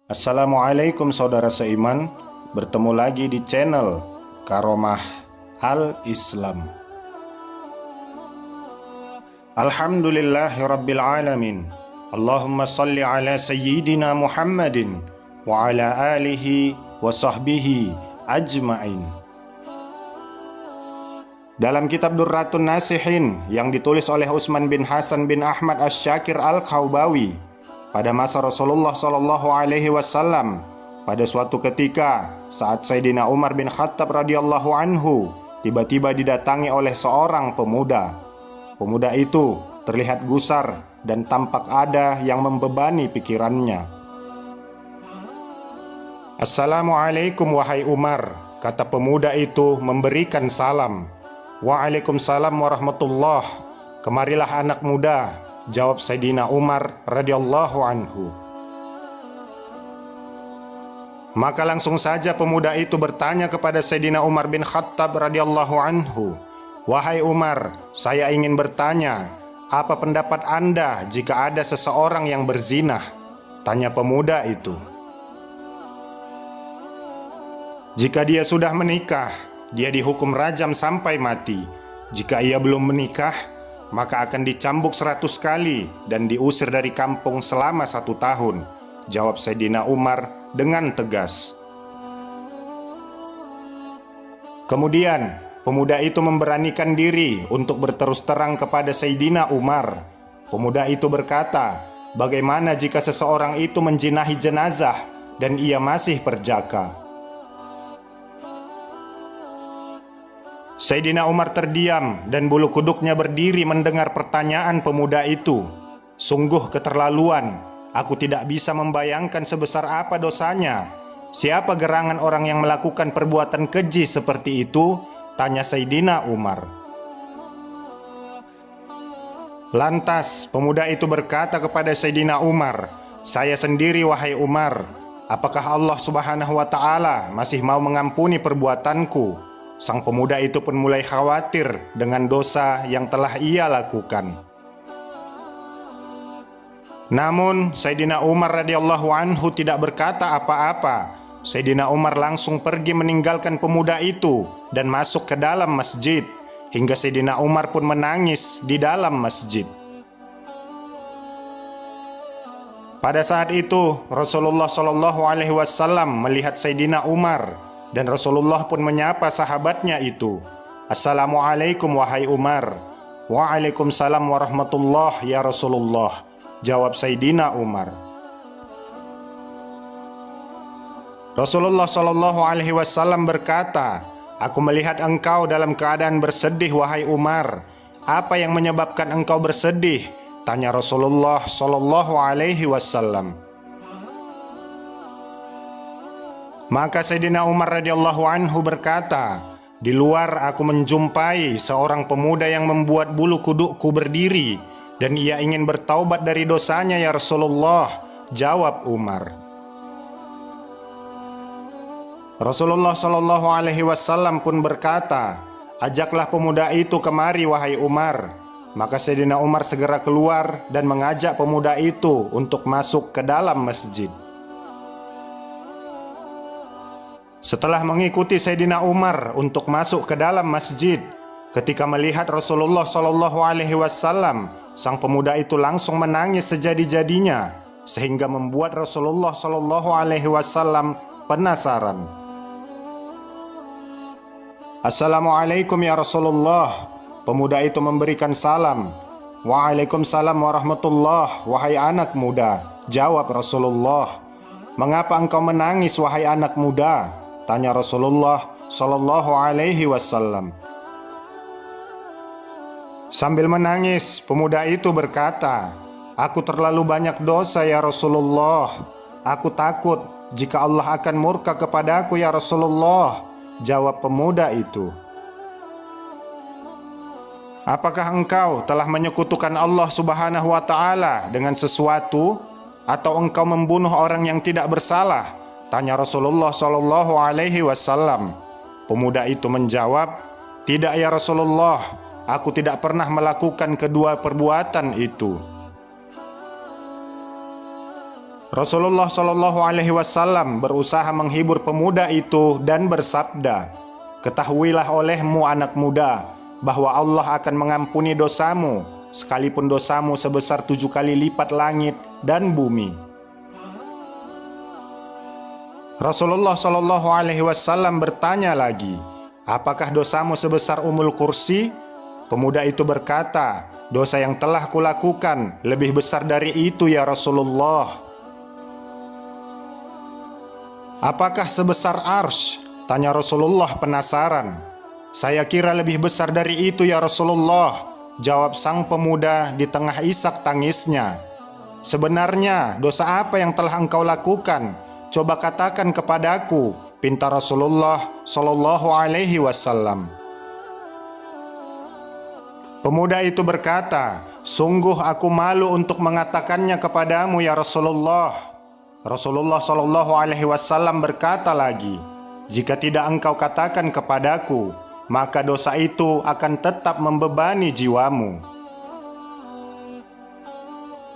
Assalamualaikum saudara seiman, bertemu lagi di channel Karomah Al-Islam. Alhamdulillahirabbil alamin. Allahumma salli ala sayyidina Muhammadin wa ala alihi wa sahbihi ajma'in. Dalam kitab Durratun Nasihin yang ditulis oleh Utsman bin Hasan bin Ahmad Asy-Syakir Al-Khawbawi, pada masa Rasulullah Shallallahu Alaihi Wasallam, pada suatu ketika saat Sayyidina Umar bin Khattab radhiyallahu anhu tiba-tiba didatangi oleh seorang pemuda. Pemuda itu terlihat gusar dan tampak ada yang membebani pikirannya. Assalamualaikum wahai Umar, kata pemuda itu memberikan salam. Waalaikumsalam warahmatullah. Kemarilah anak muda, jawab Sayyidina Umar radhiyallahu anhu. Maka langsung saja pemuda itu bertanya kepada Sayyidina Umar bin Khattab radhiyallahu anhu, "Wahai Umar, saya ingin bertanya, apa pendapat Anda jika ada seseorang yang berzinah?" Tanya pemuda itu. "Jika dia sudah menikah, dia dihukum rajam sampai mati. Jika ia belum menikah, maka akan dicambuk 100 kali dan diusir dari kampung selama 1 tahun, jawab Sayyidina Umar dengan tegas. Kemudian, pemuda itu memberanikan diri untuk berterus terang kepada Sayyidina Umar. Pemuda itu berkata, bagaimana jika seseorang itu menjinahi jenazah dan ia masih perjaka? Sayyidina Umar terdiam dan bulu kuduknya berdiri mendengar pertanyaan pemuda itu. Sungguh keterlaluan, aku tidak bisa membayangkan sebesar apa dosanya. Siapa gerangan orang yang melakukan perbuatan keji seperti itu? Tanya Sayyidina Umar. Lantas pemuda itu berkata kepada Sayyidina Umar, "Saya sendiri wahai Umar, apakah Allah Subhanahu wa Ta'ala masih mau mengampuni perbuatanku?" Sang pemuda itu pun mulai khawatir dengan dosa yang telah ia lakukan. Namun Sayyidina Umar radhiyallahu anhu tidak berkata apa-apa. Sayyidina Umar langsung pergi meninggalkan pemuda itu dan masuk ke dalam masjid, hingga Sayyidina Umar pun menangis di dalam masjid. Pada saat itu Rasulullah Shallallahu Alaihi Wasallam melihat Sayyidina Umar, dan Rasulullah pun menyapa sahabatnya itu. Assalamualaikum wahai Umar. Waalaikumsalam warahmatullah ya Rasulullah, jawab Sayyidina Umar. Rasulullah Shallallahu Alaihi Wasallam berkata, aku melihat engkau dalam keadaan bersedih wahai Umar. Apa yang menyebabkan engkau bersedih? Tanya Rasulullah Shallallahu Alaihi Wasallam. Maka Sayyidina Umar radhiyallahu anhu berkata, di luar aku menjumpai seorang pemuda yang membuat bulu kudukku berdiri, dan ia ingin bertaubat dari dosanya ya Rasulullah, jawab Umar. Rasulullah Shallallahu Alaihi Wasallam pun berkata, ajaklah pemuda itu kemari wahai Umar. Maka Sayyidina Umar segera keluar dan mengajak pemuda itu untuk masuk ke dalam masjid. Setelah mengikuti Sayyidina Umar untuk masuk ke dalam masjid, ketika melihat Rasulullah Shallallahu Alaihi Wasallam, sang pemuda itu langsung menangis sejadi-jadinya, sehingga membuat Rasulullah Shallallahu Alaihi Wasallam penasaran. Assalamualaikum ya Rasulullah. Pemuda itu memberikan salam. Waalaikumsalam warahmatullah, wahai anak muda, jawab Rasulullah. Mengapa engkau menangis wahai anak muda? Tanya Rasulullah Shallallahu Alaihi Wasallam. Sambil menangis, pemuda itu berkata, aku terlalu banyak dosa ya Rasulullah. Aku takut jika Allah akan murka kepadaku ya Rasulullah, jawab pemuda itu. Apakah engkau telah menyekutukan Allah Subhanahu wa Ta'ala dengan sesuatu, atau engkau membunuh orang yang tidak bersalah? Tanya Rasulullah Shallallahu Alaihi Wasallam. Pemuda itu menjawab, tidak ya Rasulullah, aku tidak pernah melakukan kedua perbuatan itu. Rasulullah Shallallahu Alaihi Wasallam berusaha menghibur pemuda itu dan bersabda, "Ketahuilah olehmu anak muda, bahwa Allah akan mengampuni dosamu, sekalipun dosamu sebesar 7 kali lipat langit dan bumi." Rasulullah Shallallahu Alaihi Wasallam bertanya lagi, "Apakah dosamu sebesar Ummul Kursi?" Pemuda itu berkata, "Dosa yang telah kulakukan lebih besar dari itu ya Rasulullah." "Apakah sebesar Arsy?" tanya Rasulullah penasaran. "Saya kira lebih besar dari itu ya Rasulullah," jawab sang pemuda di tengah isak tangisnya. "Sebenarnya dosa apa yang telah engkau lakukan? Coba katakan kepadaku," pinta Rasulullah Shallallahu Alaihi Wasallam. Pemuda itu berkata, "Sungguh aku malu untuk mengatakannya kepadamu ya Rasulullah." Rasulullah Shallallahu Alaihi Wasallam berkata lagi, "Jika tidak engkau katakan kepadaku, maka dosa itu akan tetap membebani jiwamu."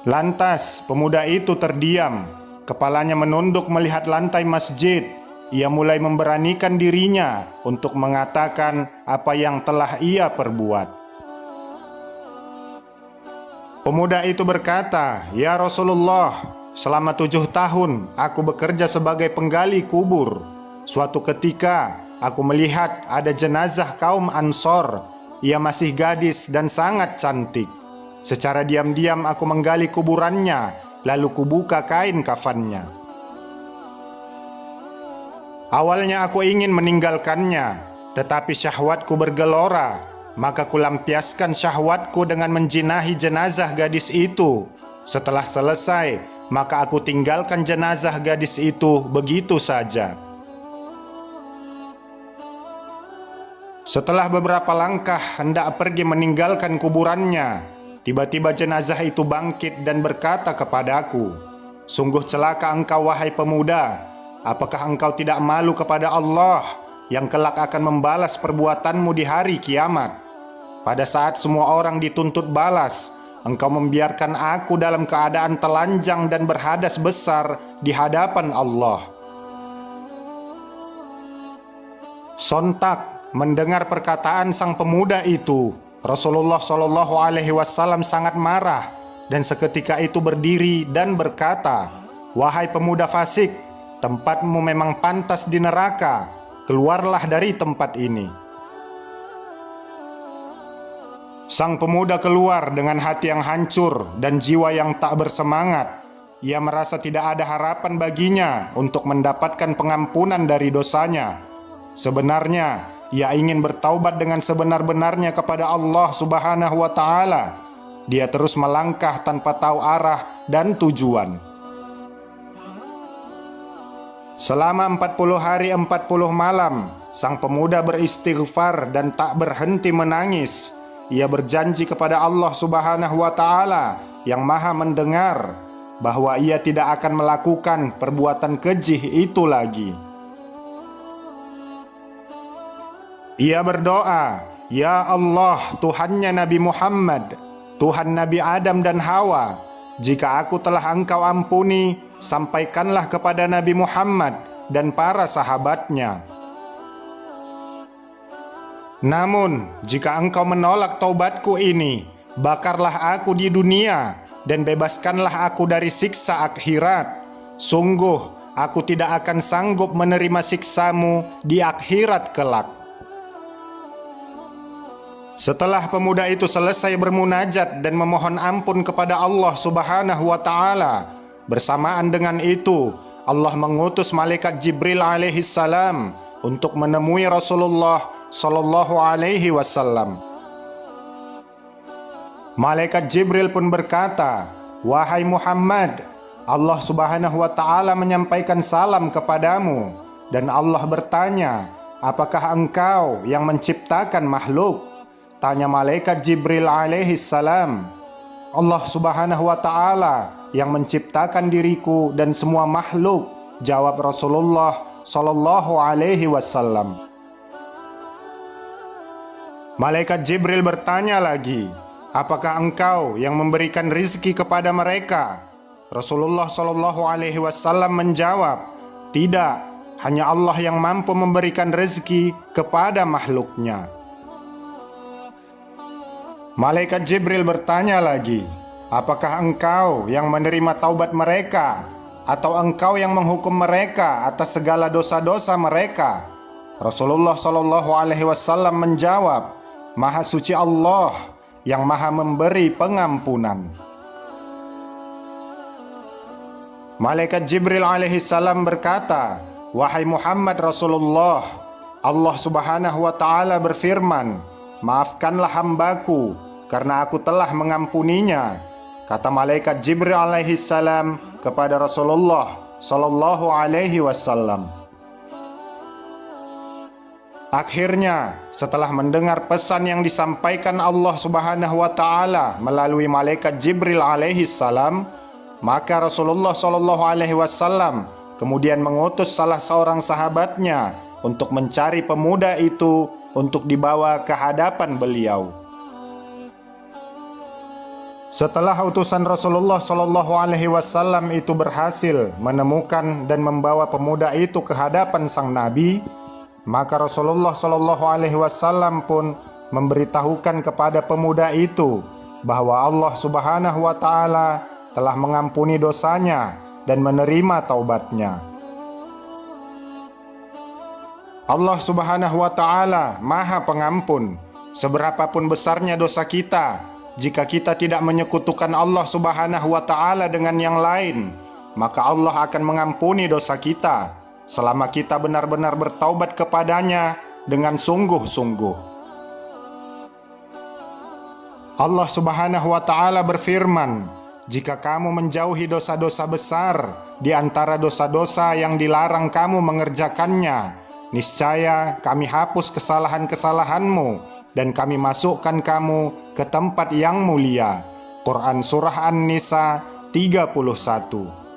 Lantas pemuda itu terdiam, kepalanya menunduk melihat lantai masjid. Ia mulai memberanikan dirinya untuk mengatakan apa yang telah ia perbuat. Pemuda itu berkata, "Ya Rasulullah, selama 7 tahun aku bekerja sebagai penggali kubur. Suatu ketika aku melihat ada jenazah kaum Ansor. Ia masih gadis dan sangat cantik. Secara diam-diam aku menggali kuburannya, lalu kubuka kain kafannya. Awalnya aku ingin meninggalkannya, tetapi syahwatku bergelora. Maka kulampiaskan syahwatku dengan menjinahi jenazah gadis itu. Setelah selesai, maka aku tinggalkan jenazah gadis itu begitu saja." Setelah beberapa langkah hendak pergi meninggalkan kuburannya, tiba-tiba jenazah itu bangkit dan berkata kepadaku, "Sungguh celaka engkau wahai pemuda. Apakah engkau tidak malu kepada Allah yang kelak akan membalas perbuatanmu di hari kiamat? Pada saat semua orang dituntut balas, engkau membiarkan aku dalam keadaan telanjang dan berhadas besar di hadapan Allah." Sontak mendengar perkataan sang pemuda itu, Rasulullah Shallallahu Alaihi Wasallam sangat marah dan seketika itu berdiri dan berkata, "Wahai pemuda fasik, tempatmu memang pantas di neraka. Keluarlah dari tempat ini." Sang pemuda keluar dengan hati yang hancur dan jiwa yang tak bersemangat. Ia merasa tidak ada harapan baginya untuk mendapatkan pengampunan dari dosanya. Sebenarnya, ia ingin bertaubat dengan sebenar-benarnya kepada Allah Subhanahu wa Ta'ala. Dia terus melangkah tanpa tahu arah dan tujuan. Selama 40 hari 40 malam, sang pemuda beristighfar dan tak berhenti menangis. Ia berjanji kepada Allah Subhanahu wa Ta'ala yang Maha Mendengar bahwa ia tidak akan melakukan perbuatan keji itu lagi. Ia berdoa, "Ya Allah, Tuhannya Nabi Muhammad, Tuhan Nabi Adam dan Hawa, jika aku telah Engkau ampuni, sampaikanlah kepada Nabi Muhammad dan para sahabatnya. Namun, jika engkau menolak taubatku ini, bakarlah aku di dunia dan bebaskanlah aku dari siksa akhirat. Sungguh, aku tidak akan sanggup menerima siksamu di akhirat kelak." Setelah pemuda itu selesai bermunajat dan memohon ampun kepada Allah Subhanahu wa Ta'ala, bersamaan dengan itu, Allah mengutus malaikat Jibril alaihi salam untuk menemui Rasulullah Shallallahu Alaihi Wasallam. Malaikat Jibril pun berkata, "Wahai Muhammad, Allah Subhanahu wa Ta'ala menyampaikan salam kepadamu." Dan Allah bertanya, "Apakah engkau yang menciptakan makhluk?" Tanya malaikat Jibril alaihi salam. "Allah Subhanahu wa Ta'ala yang menciptakan diriku dan semua makhluk," jawab Rasulullah Sallallahu Alaihi Wasallam. Malaikat Jibril bertanya lagi, "Apakah engkau yang memberikan rizki kepada mereka?" Rasulullah Shallallahu Alaihi Wasallam menjawab, "Tidak, hanya Allah yang mampu memberikan rezeki kepada makhluknya." Malaikat Jibril bertanya lagi, "Apakah engkau yang menerima taubat mereka, atau engkau yang menghukum mereka atas segala dosa-dosa mereka?" Rasulullah Shallallahu Alaihi Wasallam menjawab, "Maha suci Allah yang maha memberi pengampunan." Malaikat Jibril alaihi salam berkata, "Wahai Muhammad Rasulullah, Allah subhanahu wa ta'ala berfirman, 'Maafkanlah hambaku, karena aku telah mengampuninya.'" Kata malaikat Jibril alaihi salam kepada Rasulullah sallallahu alaihi wasallam. Akhirnya, setelah mendengar pesan yang disampaikan Allah subhanahu wa ta'ala melalui malaikat Jibril alaihi salam, maka Rasulullah Shallallahu Alaihi Wasallam kemudian mengutus salah seorang sahabatnya untuk mencari pemuda itu untuk dibawa ke hadapan beliau. Setelah utusan Rasulullah Shallallahu Alaihi Wasallam itu berhasil menemukan dan membawa pemuda itu ke hadapan sang Nabi, maka Rasulullah Shallallahu Alaihi Wasallam pun memberitahukan kepada pemuda itu bahwa Allah Subhanahu Wa Taala telah mengampuni dosanya dan menerima taubatnya. Allah Subhanahu wa ta'ala Maha Pengampun. Seberapapun besarnya dosa kita, jika kita tidak menyekutukan Allah Subhanahu wa ta'ala dengan yang lain, maka Allah akan mengampuni dosa kita selama kita benar-benar bertaubat kepadanya dengan sungguh-sungguh. Allah Subhanahu wa ta'ala berfirman, "Jika kamu menjauhi dosa-dosa besar di antara dosa-dosa yang dilarang kamu mengerjakannya, niscaya kami hapus kesalahan-kesalahanmu dan kami masukkan kamu ke tempat yang mulia." Quran Surah An-Nisa 31.